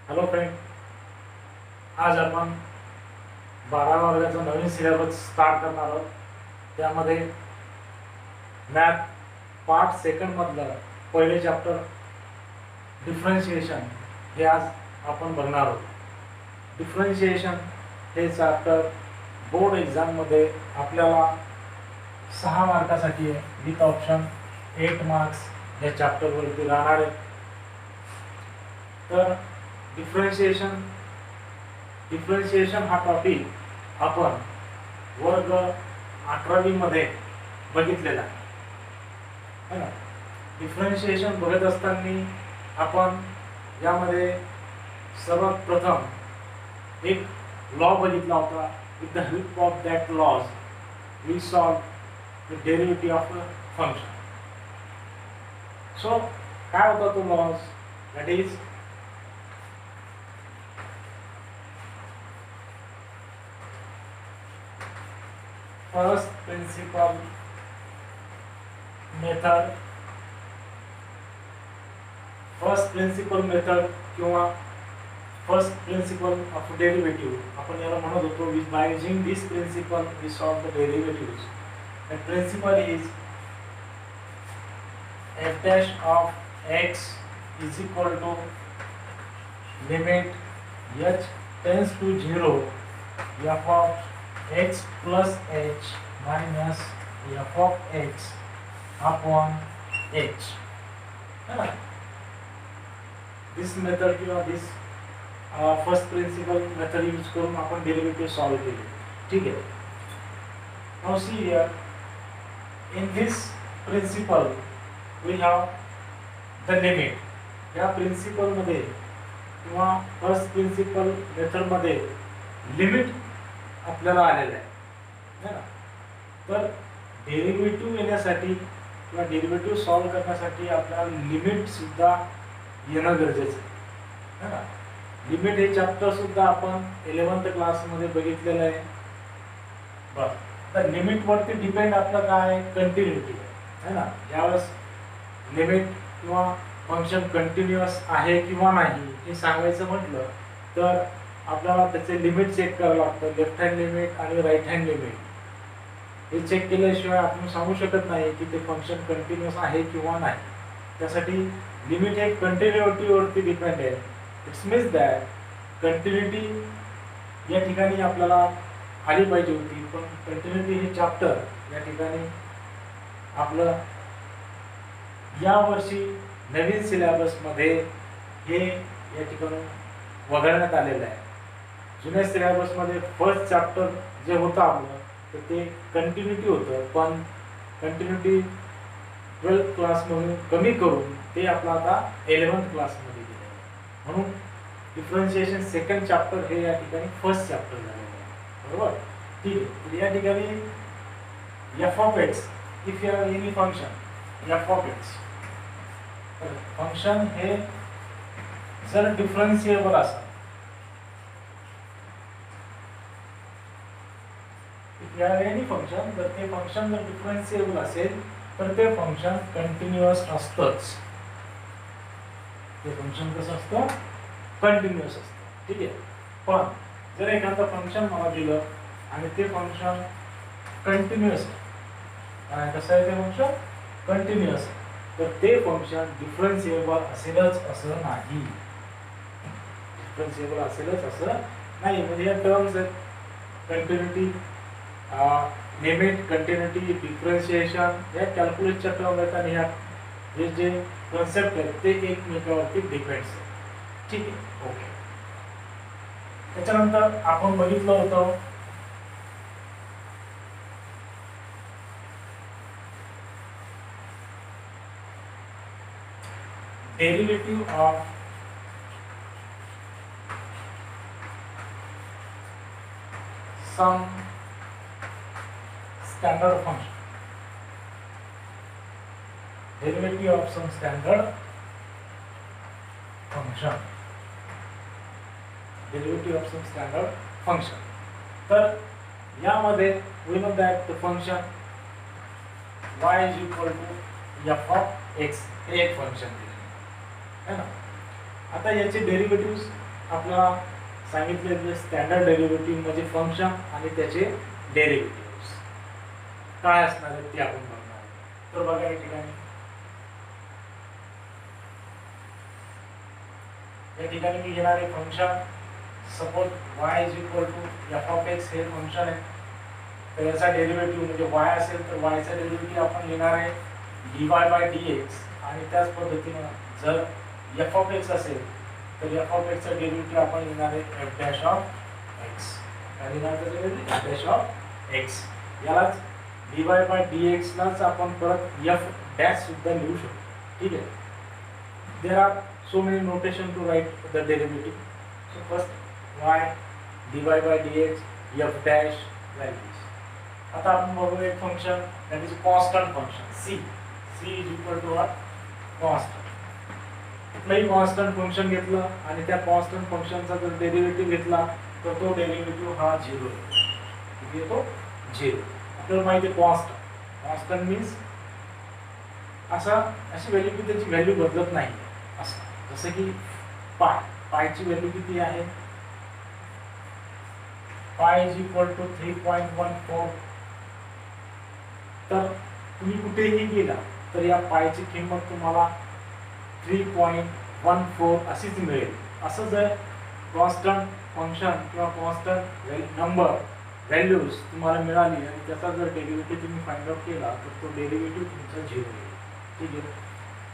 Hello friend, आज आपण 12व्या वर्गाचा नवीन सिलेबस स्टार्ट करणार आहोत. त्यामध्ये मॅथ पार्ट सेकंड मधलं पहिले चॅप्टर डिफरन्शिएशन हे आज आपण बघणार आहोत. डिफरन्शिएशन हे चॅप्टर बोर्ड एक्झाममध्ये आपल्याला 6 मार्कासाठी आहे. विथ ऑप्शन 8 मार्क्स या चॅप्टरवरती राहणार आहे. तर डिफरन्शिएशन हा टॉपिक आपण वर्ग 11वी मध्ये बघितलेला आहे ना. डिफरन्शिएशन बघत असताना आपण यामध्ये सर्वात प्रथम एक लॉ बघितला होता. With the help of that laws we solve the derivative of a function. So काय होता तो laws? That is first principle method किंवा first principle of derivative आपण याला म्हणत होतो. by using this principle we solve the derivatives. The principle is f dash of x is equal to limit h tends to 0 f of x plus h minus f of x upon h. This method किंवा this first principle method use करून आपण derivative solve केले. ठीक आहे. Now see here, in this principle we have the limit. या principal मध्ये किंवा first principal method मध्ये लिमिट आपल्याला आलेलं आहे ना. तर डेरिव्हेटिव्ह येण्यासाठी किंवा डेरिव्हेटिव्ह सॉल्व करण्यासाठी आपल्याला लिमिट सुद्धा येणं गरजेचं आहे ना. लिमिट हे चॅप्टर सुद्धा आपण 11th क्लासमध्ये बघितलेलं आहे. बरं, तर लिमिट वरती डिपेंड आपलं काय आहे? कंटिन्युटी आहे ना. ज्यावेळेस लिमिट किंवा फंक्शन कंटिन्युअस आहे किंवा नाही हे सांगायचं म्हटलं तर आपल्याला त्याचे लिमिट चेक करावं लागतं. लेफ्ट हँड लिमिट आणि राईट हँड लिमिट हे चेक केल्याशिवाय आपण सांगू शकत नाही की ते फंक्शन कंटिन्युअस आहे किंवा नाही. त्यासाठी लिमिट हे कंटिन्युइटीवरती डिपेंड आहे. इट्स मीन्स दॅट कंटिन्युटी या ठिकाणी आपल्याला आली पाहिजे होती, पण कंटिन्युटी हे चॅप्टर या ठिकाणी आपलं यावर्षी नवीन सिलेबसमध्ये हे या ठिकाणी वगळण्यात आलेलं आहे. जुन्या सिलेबसमध्ये फर्स्ट चॅप्टर जे होतं आपलं तर ते कंटिन्युटी होतं, पण कंटिन्युटी 12th क्लासमधून कमी करून ते आपलं आता 11th क्लासमध्ये गेलं आहे. म्हणून डिफरन्शिएशन सेकंड चॅप्टर हे या ठिकाणी फर्स्ट चॅप्टर झालेलं आहे. बरोबर? ठीक आहे. तर या ठिकाणी F of x, if you have any function F of x, तर फंक्शन हे जर डिफरन्शिएबल असेल, एनी फंक्शन जर ते फंक्शन जर डिफरन्शिएबल असेल तर ते फंक्शन कंटिन्युअस असतंच. ते फंक्शन कसं असतं? कंटिन्युअस असतं. ठीक आहे. पण जर एखादं फंक्शन मला दिलं आणि ते फंक्शन कंटिन्युअस आहे, कसं आहे ते फंक्शन? कंटिन्युअस आहे, तर ते फंक्शन डिफरन्शिएबल असेलच असं नाही. डिफरन्शिएबल असेलच असं नाही. म्हणजे या टर्म्स आहेत कंटिन्युटी, लिमिट, कंटिन्युटी, डिफरन्शिएशन या कॅल्क्युलसच्या टर्म आहेत आणि हे जे कन्सेप्ट आहेत ते एकमेकावरती डिपेंड्स आहेत. ठीक आहे. ओके. त्याच्यानंतर आपण बघितलं होतं derivative of some standard function. Derivative of some standard function. Derivative of some standard function. तर यामध्ये we know that the function y is equal to f of x हे एक फंक्शन दिले आहे ना. आता याचे डेरिव्हेटिव्ह आपल्याला सांगितले स्टँडर्ड डेरिव्हेटिव्ह म्हणजे फंक्शन आणि त्याचे डेरिव्हेटिव्ह काय असणार आहे ते आपण बघणार आहोत. तर बघा या ठिकाणी मी घेणार आहे function. Suppose y is equal to F of X हे फंक्शन आहे. तर याचा डेरिव्हेटिव्ह म्हणजे y असेल तर y चा डेरिव्हेटिव्ह आपण लिहिणार आहे dy बाय dx. आणि त्याच पद्धतीने जर एफ ऑफ एक्स असेल तर एफ ऑफ एक्स चा डेरिव्हेटिव्ह आपण लिहिणार आहे एफ डॅश ऑफ एक्स. काय लिहिणार आहे एफ डॅश ऑफ एक्स. यालाच dy बाय dx लाच आपण परत एफ डॅश सुद्धा लिहू शकतो. ठीक आहे. There are so many notation to write the derivative. So first y dy by dx f dash values. आता आपण बघू एक function that is constant function c. c is equal to what? Constant. कुठलाही कॉन्स्टंट फंक्शन घेतलं आणि त्या constant फंक्शनचा जर डेरिव्हेटिव्ह घेतला तर तो डेरिव्हेटिव्ह हा 0 आहे. किती येतो? 0. आपल्याला माहिती आहे कॉन्स्टंट मीन्स अशी व्हॅल्यू की त्याची व्हॅल्यू बदलत नाही असं. जसं की पायची व्हॅल्यू किती आहे? पाय इज इक्वल टू 3.14. तर तुम्ही कुठेही गेला तर या पायची किंमत तुम्हाला 3.14 अशीच मिळेल. असं जर कॉन्स्टंट फंक्शन किंवा कॉन्स्टंट नंबर व्हॅल्यूज तुम्हाला मिळाली आणि त्याचा जर डेरिव्हेटिव्ह तुम्ही फाइंड आउट केला तर तो डेरिव्हेटिव्ह तुमचा 0 येईल. ठीक आहे.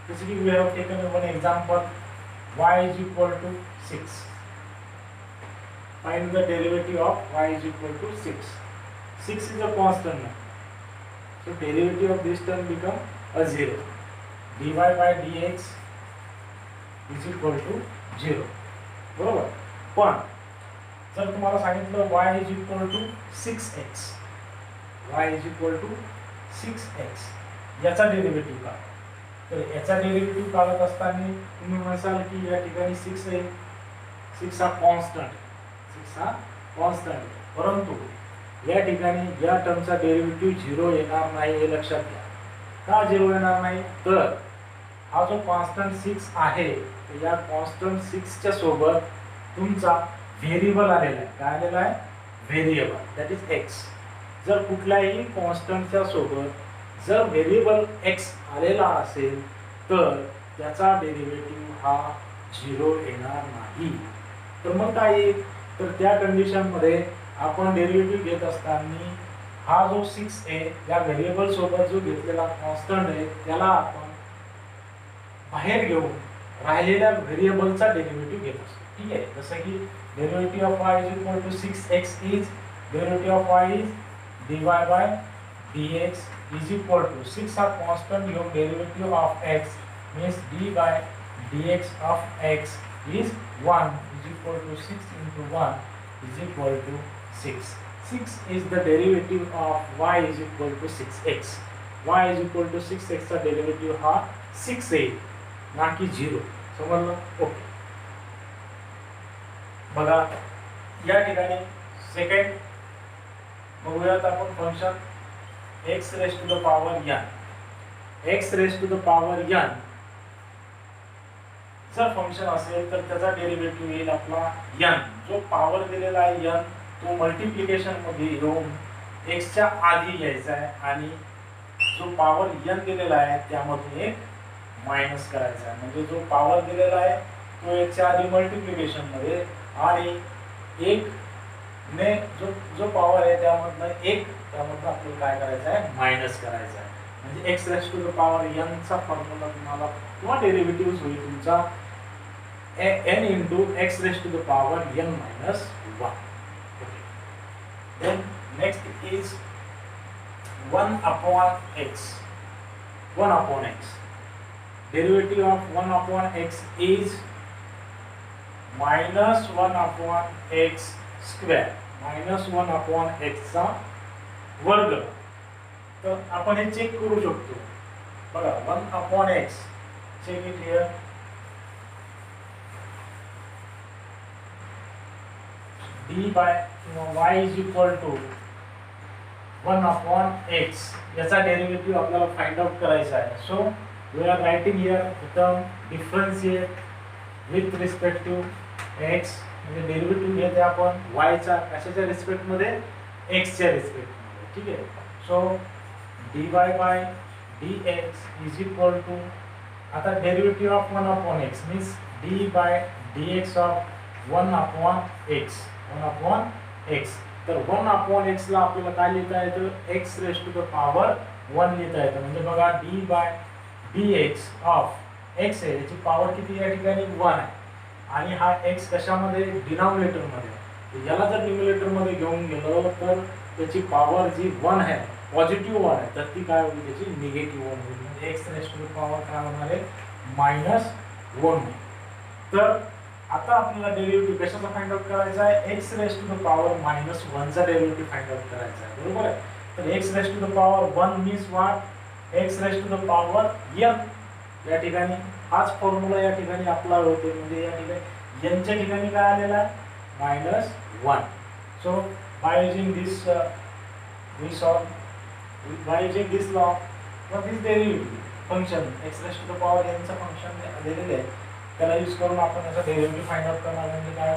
जसं की we have taken one example y is equal to 6. Find the derivative of y is equal to 6. 6 is a constant number. So derivative of this term become a 0. dy by dx is equal to 0. बरोबर. पण जर तुम्हाला सांगितलं y is equal to 6x. y is equal to 6x. याचा derivative काय? तर याचा derivative काढत असताना तुम्ही म्हणाल की या ठिकाणी 6 आहे. 6 हा कॉन्स्टंट. 6 हा कॉन्स्टंट. परंतु या ठिकाणी या टर्मचा डेरिव्हेटिव्ह 0 येणार नाही हे लक्षात घ्या. का 0 येणार नाही? तर हा जो कॉन्स्टंट 6 आहे तर या कॉन्स्टंट 6 च्या सोबत तुमचा व्हेरिएबल आलेला आहे. काय आलेला आहे? Variable that is x. जर कुठल्याही कॉन्स्टंटच्या सोबत जर व्हेरिएबल x आलेला असेल तर त्याचा डेरिव्हेटिव्ह हा 0 येणार नाही. तर मग काय येईल? तर त्या कंडिशन मध्ये आपण डेरिव्हेटिव्ह घेत असताना हा जो 6 आहे या व्हेरिएबल सोबत जो घेतलेला कॉन्स्टंट आहे त्याला आपण बाहेर घेऊन राहिलेल्या व्हेरिएबलचा डेरिव्हेटिव्ह घेत असतो. ठीक आहे. जसं की derivative of y is equal to 6x is derivative of y is dy by dx is equal to 6 are constant. Your derivative of x means d by dx of x is 1 is equal to 6 into 1 is equal to 6. 6 is the derivative of y is equal to 6x. y is equal to 6x चा derivative हा 6 आहे ना की 0. समजलं? Okay. बघा या ठिकाणी second बघूयात आपण function x raised to the power n. x raised to the power n जर फंक्शन असेल तर त्याचा डेरिव्हेटिव्ह येईल आपला n. जो पॉवर दिलेला आहे n तो मल्टिप्लिकेशन मध्ये येऊन x च्या आधी यायचा आहे आणि जो पॉवर n दिलेला आहे त्यामधून एक मायनस करायचा आहे. म्हणजे जो पॉवर दिलेला आहे तो x च्या आधी मल्टिप्लिकेशन मध्ये आणि एक ने जो पॉवर आहे त्यामधनं एक त्यामधनं आपल्याला काय करायचं आहे? मायनस करायचं आहे. म्हणजे x raise to the power n चा फॉर्म्युला तुम्हाला किंवा डेरिव्हेटिव्ह होईल तुमचा n into x raised to the power n minus 1. Okay. Then next is 1 upon x. 1 upon x. Derivative of 1 upon x is minus 1 upon x square. minus 1 upon x चा वर्ग. तर आपण हे check करू शकतो. बघा 1 upon x. Check it here. d by y is equal to 1 upon x. याचा derivative आपल्याला फाइंड आउट करायचा आहे. So we are writing here the term differentiate with respect to x म्हणजे डेरिव्हेटिव्ह घेते आपण y चा कशाच्या रिस्पेक्ट मध्ये x च्या रिस्पेक्ट मध्ये. ठीक आहे. So dy by dx is equal to आता derivative of 1 upon x means d by dx of 1 upon x 1 upon x. तर 1 अपॉन x ला आपल्याला काय लिहिता येतं x raise to the power 1 लिहिता येतं. म्हणजे बघा d by dx of x आहे याची पॉवर किती या ठिकाणी 1 आहे आणि हा x कशामध्ये डिनॉमिनेटर मध्ये. याला जर न्यूमरेटर मध्ये घेऊन गेलो तर त्याची पॉवर जी 1 आहे पॉझिटिव्ह 1 आहे तर ती काय होईल त्याची निगेटिव्ह 1 होईल. म्हणजे x raise to the power काय होणार आहे -1. तर आता आपल्याला डेरिव्हेटिव्ह कशाचा फाइंड आउट करायचा आहे x raise to the power -1 चा डेरिव्हेटिव्ह फाइंड आउट करायचा आहे. बरोबर आहे. तर x raise to the power 1 means what x raise to the power n. या ठिकाणी हाच फॉर्म्युला या ठिकाणी अप्लाय होते. म्हणजे या ठिकाणी n च्या ठिकाणी काय आलेला आहे -1. So by using this we solve by using this law what is derivative function x raised to the power n चा फंक्शन दिलेले आहे त्याला यूज करून आपण याचा डेरिव्हेटिव्ह फाइंड आउट करणार. म्हणजे काय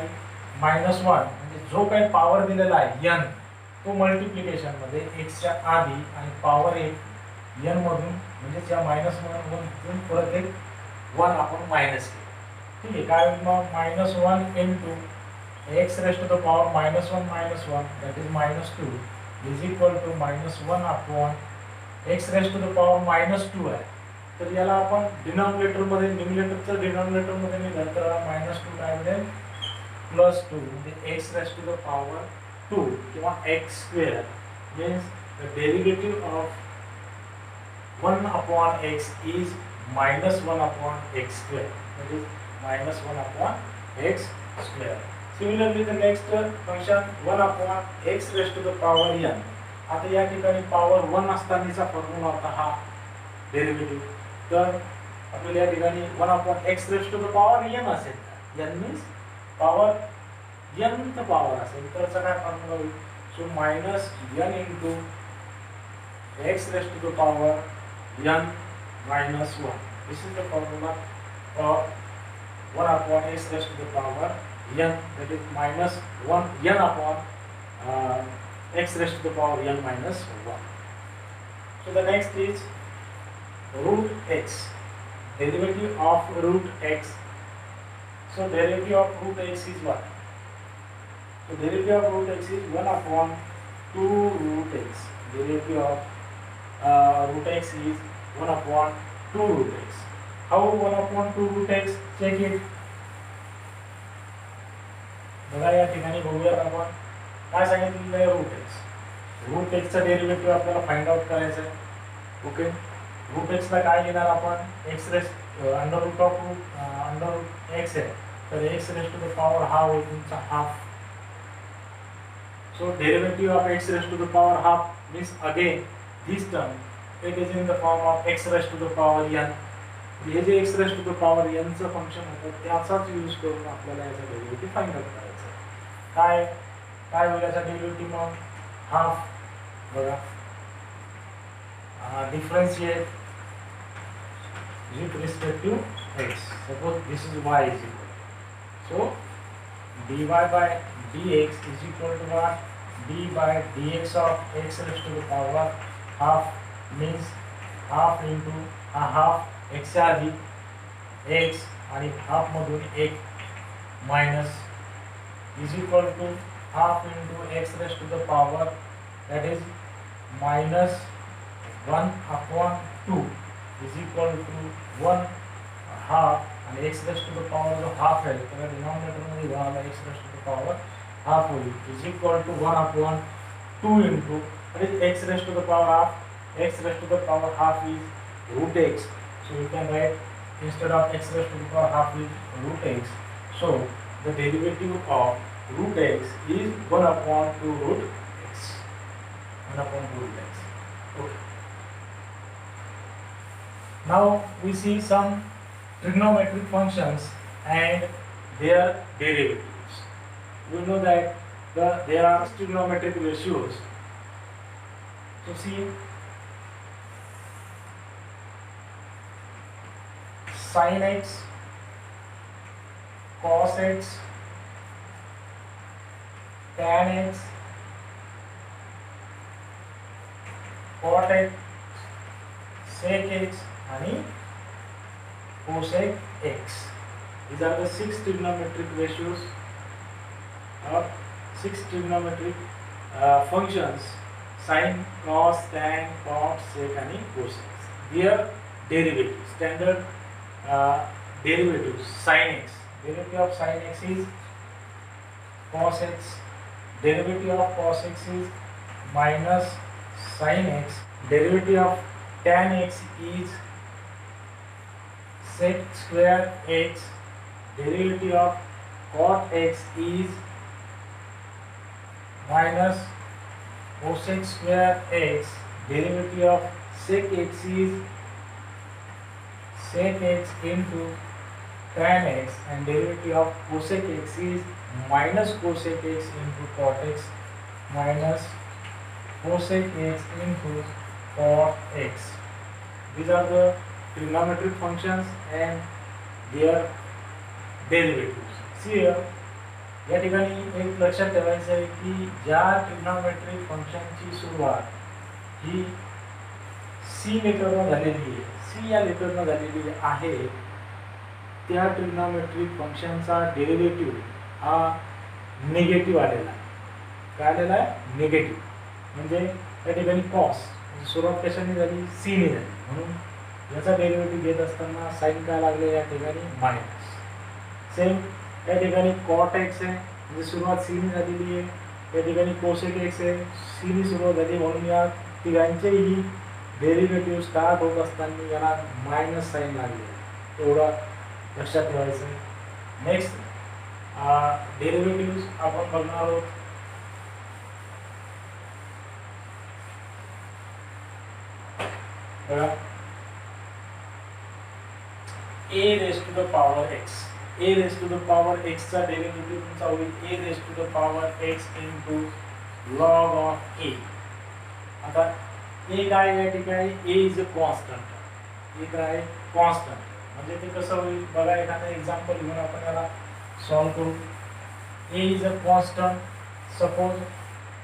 -1 म्हणजे जो काही पॉवर दिलेला आहे n तो मल्टिप्लिकेशन मध्ये x च्या आधी आणि पॉवर 1 n मधून म्हणजे त्या -1 मधून परत एक 1 आपण मायनस केलं. ठीक आहे. काय होईल मग -1 into x raised to the power -1 that is -2 is equal to -1 upon x raised to the power -2 आहे. तर याला आपण डिनॉमिनेटर मध्ये न्यूमरेटरचं डिनॉमिनेटर मध्ये नेलं तर -2 काय मिळेल +2 म्हणजे x raised to the power 2 किंवा x square means the derivative of 1 upon x is -1 upon x square that is -1 upon x square. Similarly, the next function 1 upon x raised to the power n. आता या ठिकाणी power 1 असतानाचा formula होता हा derivative. तर आपल्याला या ठिकाणी 1 upon x raised to the power n असेल. n means power n th power असेल तर त्याचा काय फॉर्म्युला होईल. So -n into x raised to the power n minus 1. This is the formula for 1 upon x raised to the power n, that is -1 n upon x raised to the power n minus 1. So the next is root x, derivative of root x. So derivative of root x is what? So derivative of root x is 1 upon 2 root x. Derivative of root x is 1 upon 2 root x. How 1 upon 2 root x? Check it. बघा या ठिकाणी बघूया आपण काय सांगितलेलं आहे route एक्सचा derivative आपल्याला फाइंड आउट करायचा आहे. ओके. रूट एक्सला काय घेणार आपण X raise under root X आहे तर X raise to the power हा होईल तुमचा half. So derivative of X raise to the power half means again this term it is in the form of X raise to the power n. हे जे X raise to the power n चं function होतं त्याचाच use करून आपल्याला याचा derivative find out करायचा. काय होईल याचा डेरिव्हेटिव्ह मग हाफ. बघा differentiate with respect to x. Suppose this is y is equal. So dy by dx is equal to what? d by dx of x raised to the power half means half into half x च्या आधी x आणि half मधून 1 minus is equal to half into x raised to the power that is -1 upon 2 is equal to 1 half and x raised to the power जो half है तो denominator में वाला x raised to the power half होगी is equal to 1 upon 2 into that is x raised to the power half. X raised to the power half is root x. So you can write instead of x raised to the power half is root x. So the derivative of root x is 1 upon 2 root x. 1 upon 2 root x. Okay. Now we see some trigonometric functions and their derivatives. We know that there are trigonometric ratios. So see sin x, cos x, tan x, cot x, sec x आणि cosec x. These are the 6 trigonometric ratios or 6 trigonometric functions: sin, cos, tan, cot, sec and cosec. Their derivatives, standard derivatives: sin x, derivative of sin x is cos x, derivative of cos x is minus sin x, derivative of tan x is sec square x, derivative of cot x is minus cosec square x, derivative of sec x is sec x into tan x, and derivative of cosec x is minus cosec x into cot x minus cosec x into cot x. These are the trigonometric functions and their derivatives. See here, या ठिकाणी एक लक्षात ठेवायचं आहे की ज्या trigonometric फंक्शनची सुरुवात ही सी लेटरनं झालेली आहे, सी या लेटरनं झालेली आहे, त्या ट्रिग्नोमेट्रिक फंक्शनचा डेरिव्हेटिव्ह हा निगेटिव्ह आलेला आहे. काय आलेला आहे? निगेटिव्ह. म्हणजे त्या ठिकाणी कॉस सुरुवात कशाने झाली? सी ने झाली, म्हणून याचा डेरिव्हेटिव्ह घेत असताना साइन काय लागले या ठिकाणी? मायनस. सेम या ठिकाणी कॉट एक्स आहे, म्हणजे सुरुवात सी ने झालेली आहे. या ठिकाणी कोसेक एक्स आहे, सी ने सुरुवात झाली, म्हणून या तिघांचेही डेरिव्हेटिव्ह स्टार्ट होत असताना याला मायनस साइन लागले. एवढा लक्षात ठेवायचं आहे. नेक्स्ट डेरिव्हेटिव्ह आपण बघणार आहोत. बघा, a raised to the power x, a raised to the power x चा डेरिव्हेटिव्ह तुमचा होईल a raised to the power x into log of a. आता a काय या ठिकाणी? a is a constant. a काय? कॉन्स्टंट. म्हणजे ते कसं होईल बघा, एखादा एक्झाम्पल घेऊन आपण याला सॉल्व करू. a is a constant. Suppose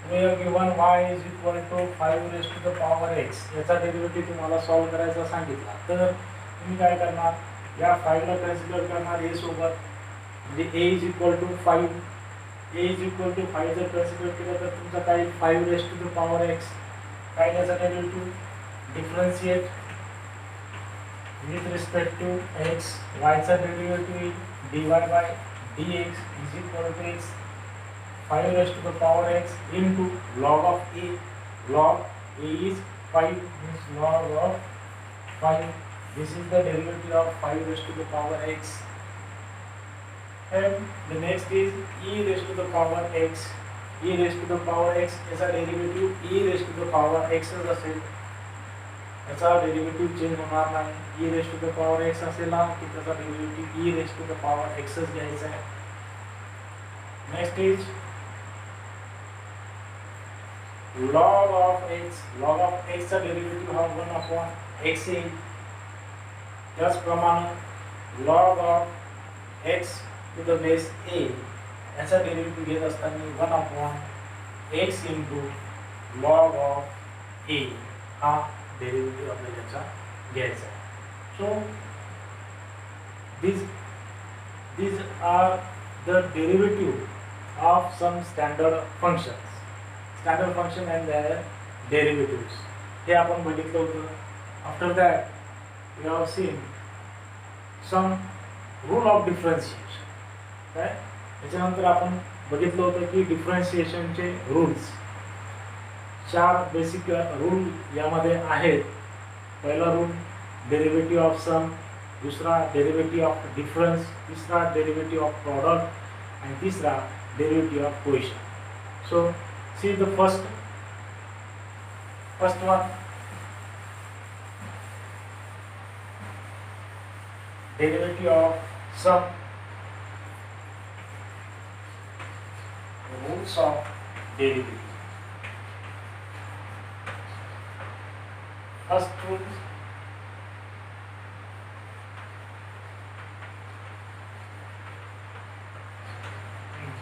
we are given y is equal to 5 raised to the power x. याचा डेरिव्हेटिव्ह तुम्हाला सॉल्व करायचा सांगितला तर तुम्ही काय करणार? या 5 ला कन्सिडर करणार a सोबत, म्हणजे a is equal to 5. a is equal to 5 जर कन्सिडर केलं तर तुमचा काय? 5 raised to the power x. काय याचा derivative? Differentiate with respect to x. y चा derivative dy by dx is equal to x. 5 raised to the power x into log of a. Log a is 5, means log of 5. This is the derivative of 5 raised to the power x. And the next is e raised to the power x. e raised to the power x is a derivative e raised to the power x असेल. याचा derivative change होणार नाही. e raised to the power x असेल ना की त्याचा derivative e raised to the power x च घ्यायचा आहे. Next is log of x. log of x चा डेरिव्हेटिव्ह हा 1 upon x येईल. त्याचप्रमाणे log of x to the base a याचा डेरिव्हेटिव्ह घेत असताना 1 upon x into log of a हा डेरिव्हेटिव्ह आपल्याला याचा घ्यायचा आहे. So these are the derivative of some standard functions. Standard function and their derivatives. हे आपण बघितलं होतं. After that we have seen some rule of differentiation. काय? याच्यानंतर आपण बघितलं होतं की डिफरन्शिएशनचे रूल्स. 4 बेसिक रूल यामध्ये आहेत. पहिला रूल डेरिव्हेटिव्ह ऑफ सम, दूसरा डेरिव्हेटिव्ह ऑफ डिफरन्स, तीसरा डेरिव्हेटिव्ह ऑफ प्रोडक्ट आणि तीसरा derivative of coefficient. So see the first one, derivative of sum. Rules of derivative. First rule,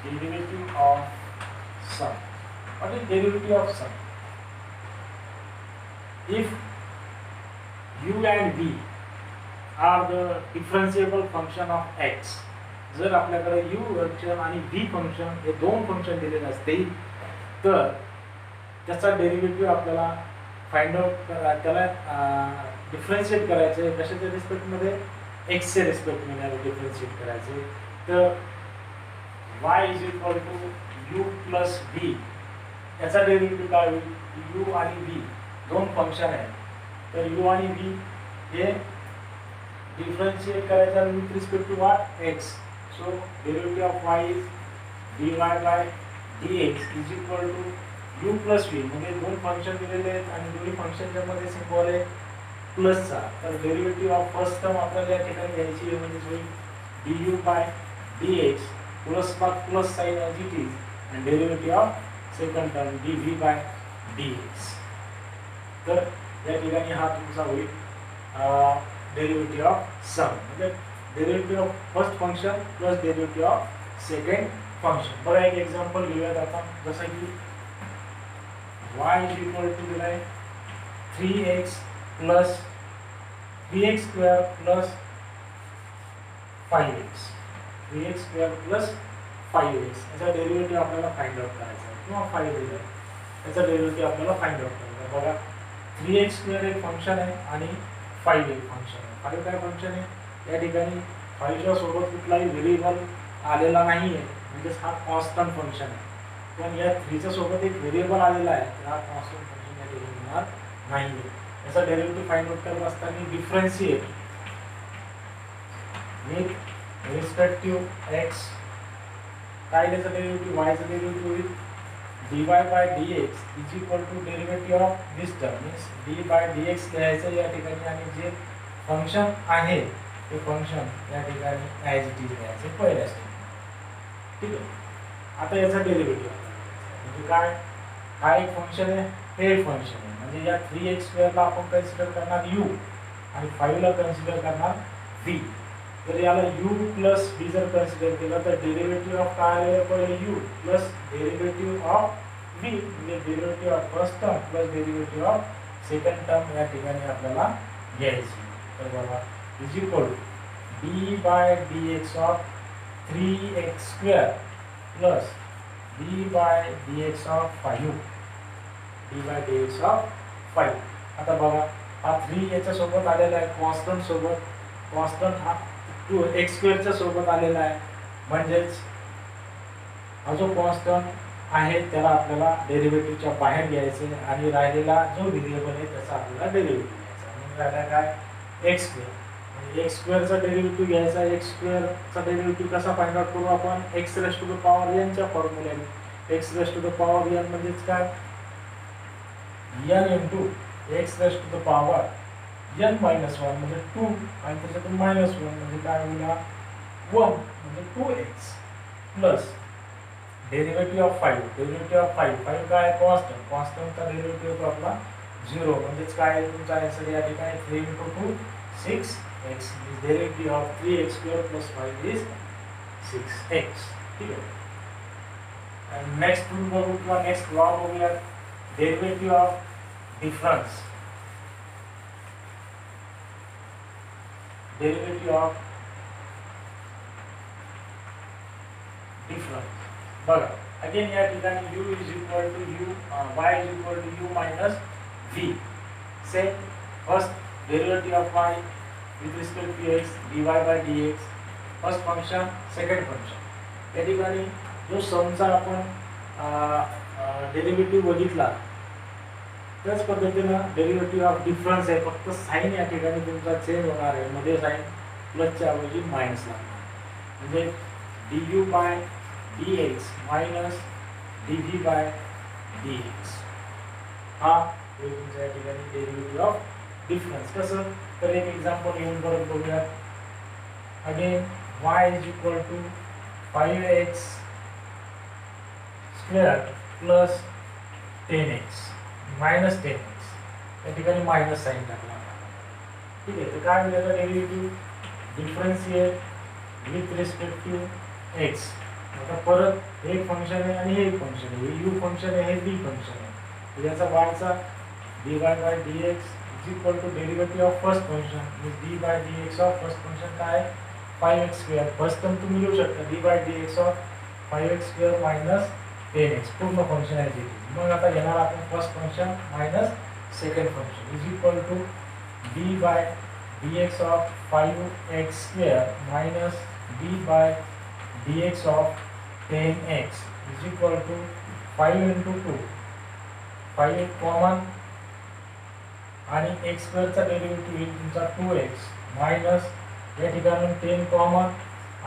derivative of sum. What is derivative of sum? If u and v are the differentiable function of x, जर आपल्याकडे u function आणि v function हे दोन function दिलेले असतील तर त्याचा derivative आपल्याला फाइंड आउट त्याला डिफरन्शिएट करायचं आहे. कशाच्या रिस्पेक्टमध्ये? x च्या रिस्पेक्टमध्ये डिफरन्शिएट करायचं. तर y is equal to u plus v, याचा डेरिव्हेटिव्ह काय होईल? u आणि v दोन फंक्शन आहेत, तर u आणि v हे डिफरन्शिएट करायचं with respect to what? x. So derivative of y is dy by dx is equal to u plus v. म्हणजे दोन फंक्शन दिलेले आहेत आणि दोन्ही फंक्शनच्या मध्ये सिम्बॉल आहे प्लसचा. तर डेरिव्हेटिव्ह ऑफ फर्स्ट टर्म आपल्याला या ठिकाणी घ्यायची आहे, म्हणजे होईल du by dx plus plus sine as it is, आणि derivative of second term dv by dx. तर या ठिकाणी हा तुमचा होईल डेरिव्हेटिव्ह ऑफ सम, म्हणजे derivative of first function plus derivative of second function. बघा एक एक्झाम्पल घेऊयात आपण, जसं की y इज इक्वल टू दिलाय 3x plus 3x square plus 5x, 3x square plus 5x याचा डेरिव्हेटिव्ह आपल्याला फाइंड आउट करायचा आहे, किंवा 5 दिलाय याचा डेरिव्हेटिव्ह आपल्याला फाइंड आउट करायचा आहे. बघा 3x स्क्वेअर एक फंक्शन आहे आणि 5 एक फंक्शन आहे. 5 काय फंक्शन आहे? या ठिकाणी 5 च्या सोबत कुठलाही व्हेरिएबल आलेला नाही आहे, म्हणजे हा कॉन्स्टंट फंक्शन आहे. पण या 3 च्या सोबत एक व्हेरिएबल आलेला आहे, तर हा कॉन्स्टंट फंक्शन या ठिकाणी होणार नाही आहे. याचा डेरिव्हेटिव्ह फाइंड आउट करत असताना differentiate with respect to x, काय त्याचा डेरिव्हेटिव्ह? y चा डेरिव्हेटिव्ह होईल dy by dx is equal to derivative of this term, means d by dx घ्यायचं या ठिकाणी, आणि जे फंक्शन आहे ते फंक्शन या ठिकाणी ॲज इट इज घ्यायचं पहिल्या स्टेप. ठीक आहे. आता याचा डेरिव्हेटिव्ह म्हणजे काय? हा एक फंक्शन आहे, हे एक फंक्शन आहे, म्हणजे या 3x स्क्वेअरला आपण कन्सिडर करणार u आणि 5 ला कन्सिडर करणार v. तर याला u प्लस v जर कन्सिडर केलं तर डेरिव्हेटिव्ह ऑफ काय आलेलं पहिले u plus derivative of v, म्हणजे derivative of first term plus derivative of second term या ठिकाणी आपल्याला घ्यायची. तर बघा is equal d by dx of 3x square plus d by dx of 5, d by dx of 5. आता बघा हा 3 याच्या सोबत आलेला आहे कॉन्स्टंट सोबत, कॉन्स्टंट हा 2x स्क्वेअरच्या सोबत आलेला आहे, म्हणजेच हा जो कॉन्स्टंट आहे त्याला आपल्याला डेरिव्हेटिव्हच्या बाहेर घ्यायचे आणि राहिलेला जो व्हेरिएबल आहे त्याचा आपल्याला डेरिव्हेटिव्ह घ्यायचा. म्हणून राहिला काय? x square. म्हणजे x स्क्वेअरचा डेरिव्हेटिव्ह घ्यायचा. x स्क्वेअरचा डेरिव्हेटिव्ह कसा फाइंड आउट करू आपण? x raise to the power n च्या फॉर्म्युल्याने. x raise to the power n म्हणजेच काय? n into x raise to the power n minus 1 म्हणजे 2, आणि त्याच्यातून मायनस 1 म्हणजे काय होईल? 1 म्हणजे 2x plus derivative of 5, derivative of 5 काय? कॉन्स्टंट, कॉन्स्टंटचा डेरिव्हेटिव्ह आपला 0, म्हणजेच काय तुमचा आन्सर या ठिकाणी 3 into 2 6x. Derivative of 3x square plus 5 is 6x. ठीक आहे. आणि नेक्स्ट टूल बघू किंवा नेक्स्ट लॉ बघूया, derivative of difference. Derivative of difference बघा अगेन या ठिकाणी u is equal to u, y is equal to u minus v. Same first derivative of y with respect to x dy by dx, first function second function. या ठिकाणी जो समचा आपण derivative बघितला त्याच पद्धतीनं डेरिव्हेटिव्ह ऑफ डिफरन्स आहे, फक्त sign या ठिकाणी तुमचा चेंज होणार आहे, मध्ये साइन प्लसच्या ऐवजी मायनस लागणार, म्हणजे du by dx minus dv by dx. हा तुमच्या या ठिकाणी डेरिव्हेटिव्ह ऑफ डिफरन्स. कसं? तर एक एक्झाम्पल घेऊन परत बघूया. Again y is equal to 5x square plus 10x minus 10x, या ठिकाणी मायनस साइन टाकला. ठीक आहे. तर काय मिळालं? Derivative differentiate with respect to x आता परत हे एक फंक्शन आहे आणि हे एक फंक्शन आहे, हे u फंक्शन आहे, हे v फंक्शन आहे. तर याचा y चा dy by dx is equal to derivative of first function is d by dx of first function काय 5x square. फर्स्ट टर्म तुम्ही लिहू शकता d by dx of 5x square minus 10x पूर्ण function आहे ते. मग आता घेणार आपण first function minus second function is equal to d by dx of 5x square minus d by dx of 10x is equal to 5 into 2 5 common आणि x square चा derivative येईल तुमचा 2x मायनस या ठिकाणी 10 कॉमन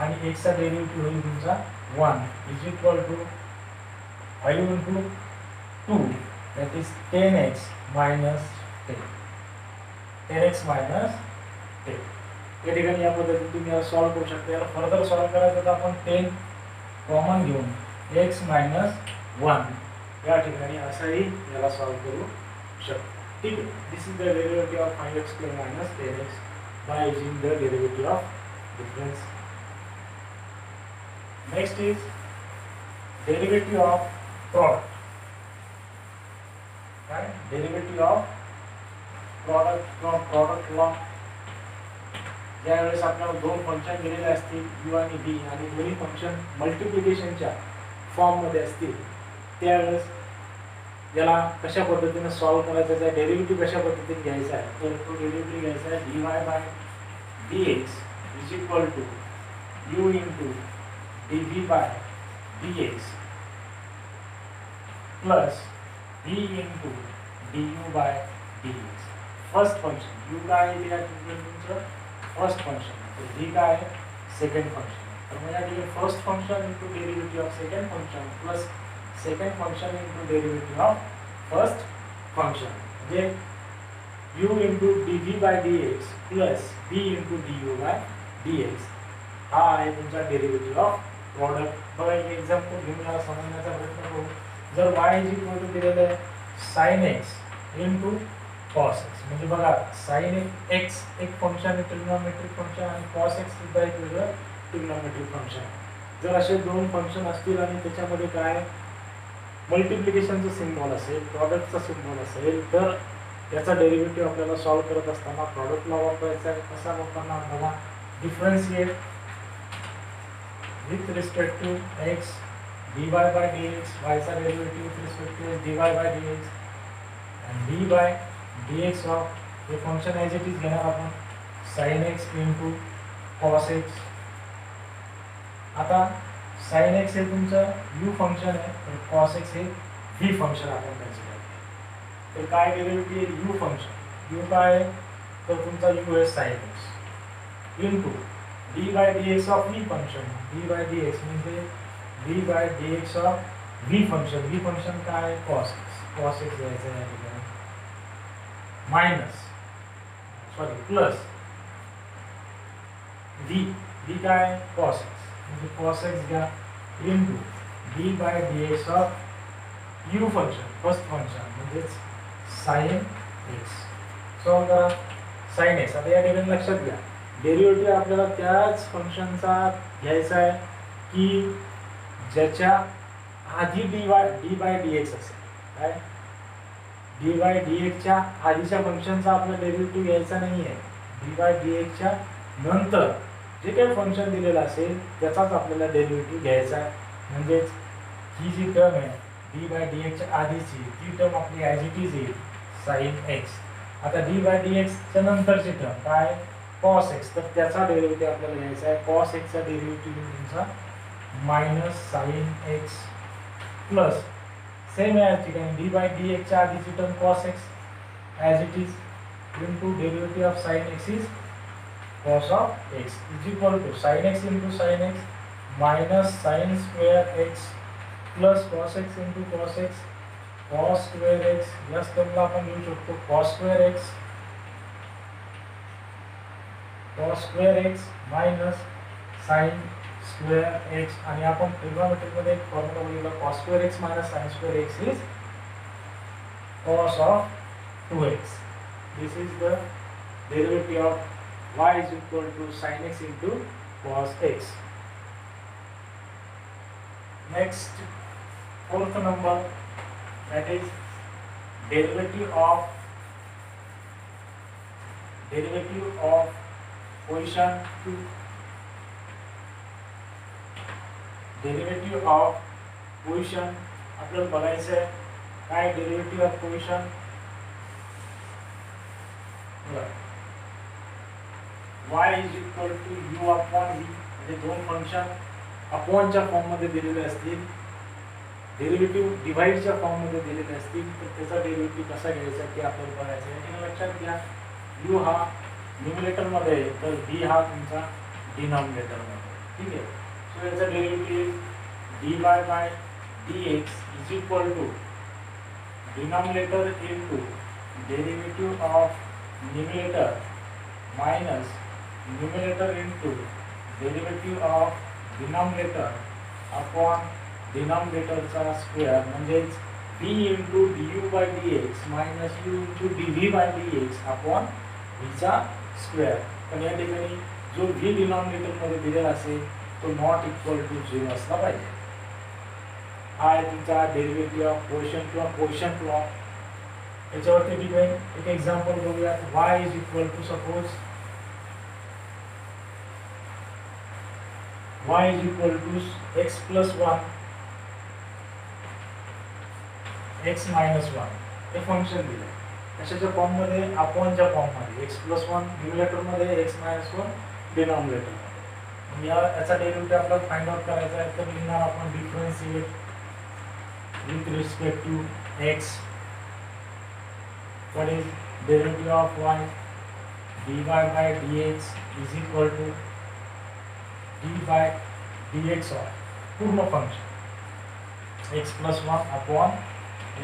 आणि x चा derivative होईल तुमचा 1 is equal to 5 into 2 that is 10x minus 10 10x minus 10. या ठिकाणी या पद्धतीने तुम्ही याला सॉल्व्ह करू शकता. याला फर्दर सॉल्व्ह करायचं तर आपण 10 कॉमन घेऊन x minus 1 या ठिकाणी असंही याला सॉल्व्ह करू शकतो. ठीक आहे. This is the derivative of 5x square minus 10x by using the derivative of difference. Next is derivative of product. काय derivative of product from product law. ज्यावेळेस आपल्याला दोन फंक्शन दिलेले असतील u आणि v आणि दोन्ही फंक्शन मल्टिप्लिकेशनच्या फॉर्म मध्ये असतील त्यावेळेस याला कशा पद्धतीने सॉल्व्ह करायचं आहे, डेरिव्हेटिव्ह कशा पद्धतीने घ्यायचा आहे. तर तो डेरिव्हेटिव्ह घ्यायचा आहे dy by dx is equal to u into dv by dx plus v into du by dx. First function u काय आहे या तुमचं फर्स्ट फंक्शन, तर v काय आहे सेकंड फंक्शन. तर मग या ठिकाणी first function into derivative of second function plus second function into derivative of first function म्हणजे u into dv by dx plus v into du by dx हा आहे तुमचा डेरिव्हेटिव्ह ऑफ प्रॉडक्ट. बघा एक एक्झाम्पल घेऊन याला समजण्याचा प्रयत्न करू. जर y इज इक्वल टू दिलेलं आहे sin x into cos x म्हणजे बघा sin x एक फंक्शन आहे ट्रिग्नोमेट्रिक फंक्शन आणि cos x सुद्धा एक वेगळं ट्रिग्नोमेट्रिक फंक्शन. जर असे दोन फंक्शन असतील आणि त्याच्यामध्ये काय मल्टिप्लिकेशनचं सिम्बॉल असेल प्रॉडक्टचा सिम्बॉल असेल तर याचा डेरिव्हेटिव्ह आपल्याला सॉल्व्ह करत असताना प्रॉडक्ट लॉ वापरायचा आहे. कसा वापरणार बघा differentiate with respect to x dy by dx y चा derivative with respect to dy by dx and d by dx of हे फंक्शन ॲज इट इज घेणार आपण sin x into cos x. आता sin x हे तुमचं u function आहे तर cos x हे v फंक्शन आपण कन्सिडर केलं. तर काय डेरिव्हेटिव्ह आहे u फंक्शन. u काय आहे तर तुमचा u आहे sin x into d by dx of v function. d by dx म्हणजे d by dx of v function. v function काय आहे cos x. cos x घ्यायचं आहे या ठिकाणी मायनस सॉरी प्लस v काय आहे cos x म्हणजे cos x घ्या into d by dx of u function first function म्हणजेच sin x. सॉल्व्ह करा sin x. आता या ठिकाणी लक्षात घ्या डेरिव्हेटिव्ह आपल्याला त्याच फंक्शनचा घ्यायचा आहे की ज्याच्या आधी d by dx असेल. काय d by dx च्या आधीच्या फंक्शनचा आपला डेरिव्हेटिव्ह घ्यायचा नाही आहे. d by dx च्या नंतर जे काही फंक्शन दिलेलं असेल त्याचाच आपल्याला डेरिव्हेटिव्ह घ्यायचा आहे. म्हणजेच ही जी टर्म आहे d by dx च्या आधीची ती टर्म आपली ॲज इट इज येईल sin x. आता d by dx च्या नंतरची टर्म काय cos x तर त्याचा डेरिव्हेटिव्ह आपल्याला घ्यायचा आहे. cos x चा डेरिव्हेटिव्ह तुमचा minus sin x plus same आहे या ठिकाणी d by dx च्या आधीची term cos x as it is into derivative of sin x is cos of x is equal to sin x into sin x minus sin square x plus cos x into cos x cos square x याच टर्मला आपण लिहू शकतो cos square x minus sin square x आणि आपण trigonometry मध्ये एक formula बघितला cos square x minus sin square x is cos of 2x. This is the derivative of y is equal to sin x into cos x. Next, fourth number, that is derivative of position 2. Derivative of position आपल्याला बघायचं आहे. काय derivative of position? y is equal to u upon v, म्हणजे दोन function अपॉनच्या form मध्ये दिलेले असतील, derivative डिवाइडच्या form मध्ये दिलेले असतील, तर त्याचा डेरिव्हेटिव्ह कसा घ्यायचा ते आपल्याला बघायचं आहे. याने लक्षात घ्या, u हा न्यूमरेटर मध्ये आहे तर v हा तुमचा डिनॉमिनेटर मध्ये. ठीक आहे. सो याचा derivative dy by dx is equal to denominator into derivative of numerator minus numerator into derivative of denominator upon डिनॉमिनेटरचा स्क्वेअर, म्हणजेच v into du by dx minus u into dv by dx upon v चा square. पण या ठिकाणी जो v denominator मध्ये दिलेला असेल तो नॉट इक्वल टू 0 असला पाहिजे. हा आहे तुमचा डेरिव्हेटिव्ह ऑफ पोझिशन किंवा पोझिशन लॉ. याच्यावरती डिपेंड एक एक्झाम्पल बघूया. y is equal to suppose y is equal to x plus 1 x minus 1 हे फंक्शन दिलं. कशाच्या फॉर्म मध्ये? अपॉनच्या फॉर्म मध्ये. x प्लस 1 न्यूमरेटर मध्ये, x मायनस 1 डिनॉमिनेटर मध्ये. याचा डेरिव्हेटिव्ह आपल्याला फाइंड आउट करायचा आहे. तर लिहिणार आपण differentiate with respect to x. What is derivative of y? dy by dx is equal to d by dx of पूर्ण function x plus 1 upon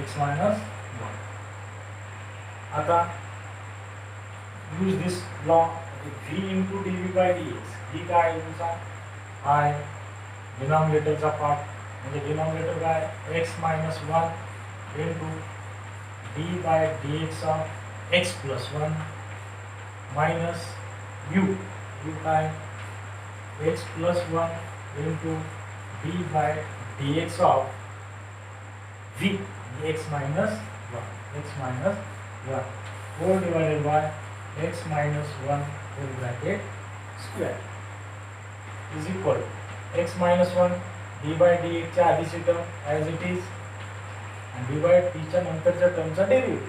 x minus 1. आता use this law, v into dv by dx. d काय आहे तुमचा? I डिनॉमिनेटरचा part, म्हणजे denominator काय x minus 1 into d by dx of x plus 1 minus u काय x plus 1 into d by dx of v x minus 1 whole divided by x minus 1 whole bracket square is equal x minus 1 d by dx च्या आधीची term as it is आणि d by d च्या नंतरच्या टर्मचा derivative.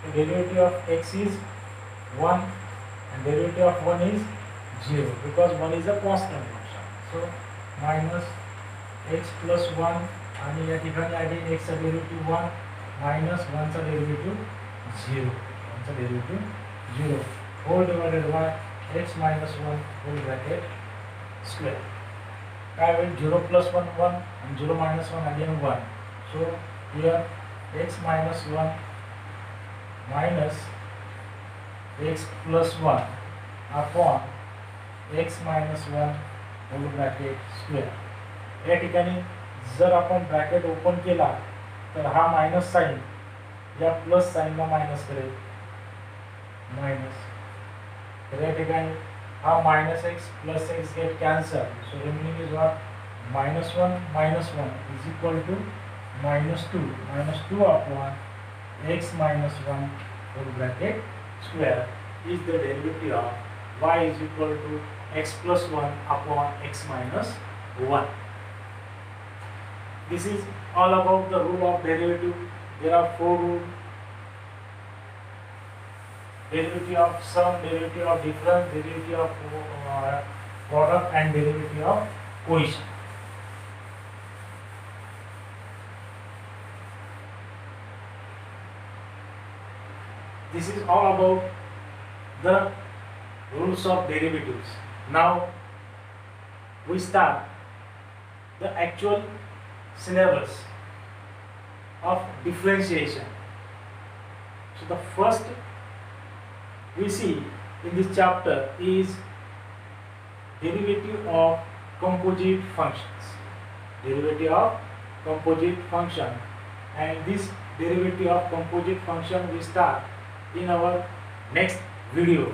तर derivative of x is 1 and derivative of 1 is 0 because 1 is a constant function. So minus x plus 1 आणि या ठिकाणी आहे x चा डेरिव्हेटिव्ह 1 minus 1 चा डेरिव्हेटिव्ह 0, 1 चा derivative 0 whole divided by x minus 1 whole bracket square. काय होईल? 0 plus 1 1 and 0 minus 1 again 1. So here x minus 1 minus x plus 1 upon x minus 1 whole bracket square. या ठिकाणी जर आपण ब्रॅकेट ओपन केला तर हा मायनस साइन या प्लस साइनला मायनस करेल, मायनस. तर या ठिकाणी हा minus x plus x get cancel. So remaining is what? Minus 1 minus 1 is equal to minus 2 upon x minus 1 whole bracket square is the derivative of y is equal to x plus 1 upon x minus 1. This is all about the rule of derivative. There are 4 rules: derivative of sum, derivative of difference, derivative of product, and derivative of cohesion. This is all about the rules of derivatives. Now we start the actual syllabus of differentiation. So the first we see in this chapter is derivative of composite functions. Derivative of composite function, and this derivative of composite function we start in our next video.